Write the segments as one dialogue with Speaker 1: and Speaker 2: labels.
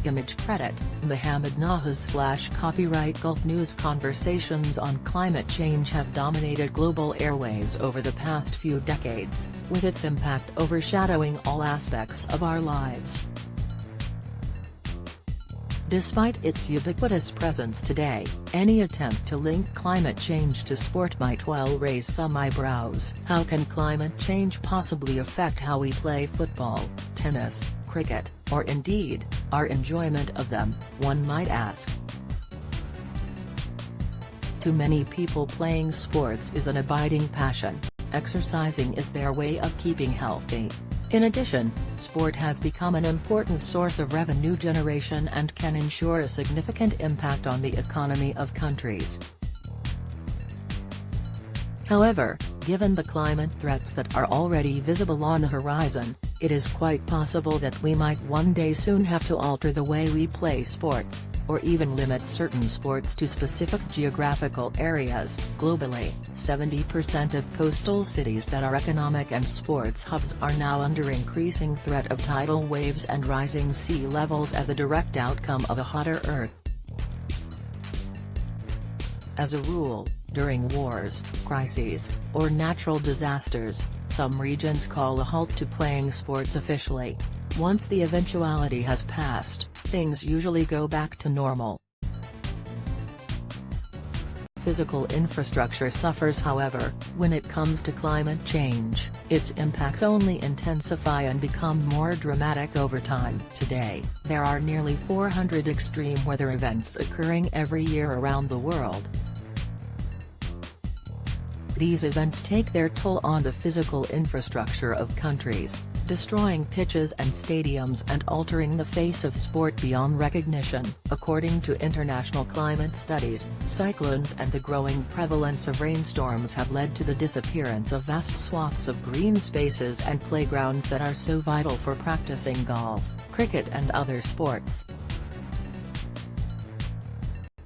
Speaker 1: Image credit, Muhammed Nahas / copyright Gulf News. Conversations on climate change have dominated global airwaves over the past few decades, with its impact overshadowing all aspects of our lives. Despite its ubiquitous presence today, any attempt to link climate change to sport might well raise some eyebrows. How can climate change possibly affect how we play football, tennis, cricket, or indeed, our enjoyment of them, one might ask. To many people, playing sports is an abiding passion. Exercising is their way of keeping healthy. In addition, sport has become an important source of revenue generation and can ensure a significant impact on the economy of countries. However, given the climate threats that are already visible on the horizon, it is quite possible that we might one day soon have to alter the way we play sports, or even limit certain sports to specific geographical areas. Globally, 70% of coastal cities that are economic and sports hubs are now under increasing threat of tidal waves and rising sea levels as a direct outcome of a hotter Earth. As a rule, during wars, crises, or natural disasters, some regions call a halt to playing sports officially. Once the eventuality has passed, things usually go back to normal. Physical infrastructure suffers, however, when it comes to climate change. Its impacts only intensify and become more dramatic over time. Today, there are nearly 400 extreme weather events occurring every year around the world. These events take their toll on the physical infrastructure of countries, destroying pitches and stadiums and altering the face of sport beyond recognition. According to international climate studies, cyclones and the growing prevalence of rainstorms have led to the disappearance of vast swaths of green spaces and playgrounds that are so vital for practicing golf, cricket and other sports.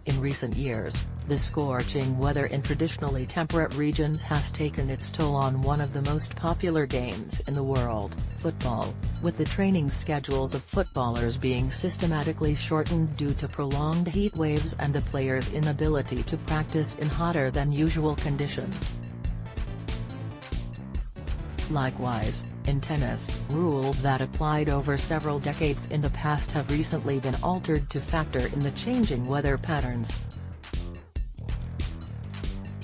Speaker 1: In recent years, the scorching weather in traditionally temperate regions has taken its toll on one of the most popular games in the world, football, with the training schedules of footballers being systematically shortened due to prolonged heat waves and the players' inability to practice in hotter than usual conditions. Likewise, in tennis, rules that applied over several decades in the past have recently been altered to factor in the changing weather patterns.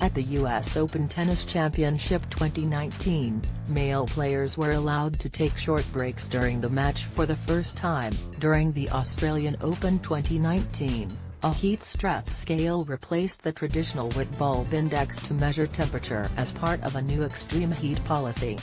Speaker 1: At the US Open Tennis Championship 2019, male players were allowed to take short breaks during the match for the first time. During the Australian Open 2019, a heat stress scale replaced the traditional wet bulb index to measure temperature as part of a new extreme heat policy.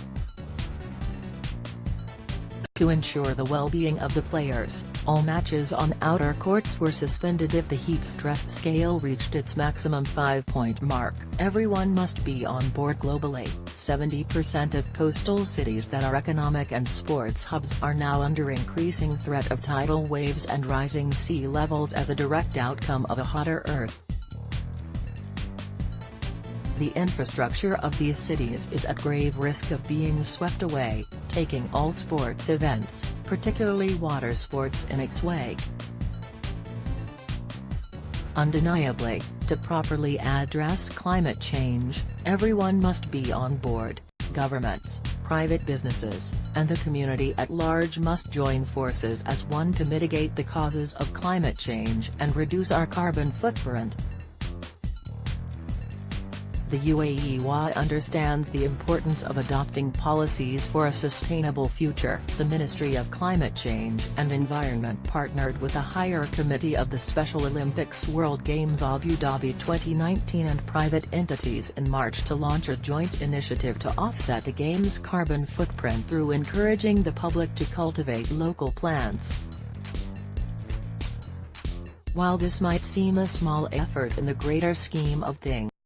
Speaker 1: To ensure the well-being of the players, all matches on outer courts were suspended if the heat stress scale reached its maximum 5-point mark. Everyone must be on board. Globally, 70% of coastal cities that are economic and sports hubs are now under increasing threat of tidal waves and rising sea levels as a direct outcome of a hotter Earth. The infrastructure of these cities is at grave risk of being swept away, taking all sports events, particularly water sports, in its wake. Undeniably, to properly address climate change, everyone must be on board. Governments, private businesses, and the community at large must join forces as one to mitigate the causes of climate change and reduce our carbon footprint. The UAE understands the importance of adopting policies for a sustainable future. The Ministry of Climate Change and Environment partnered with the Higher Committee of the Special Olympics World Games Abu Dhabi 2019 and private entities in March to launch a joint initiative to offset the Games' carbon footprint through encouraging the public to cultivate local plants. While this might seem a small effort in the greater scheme of things,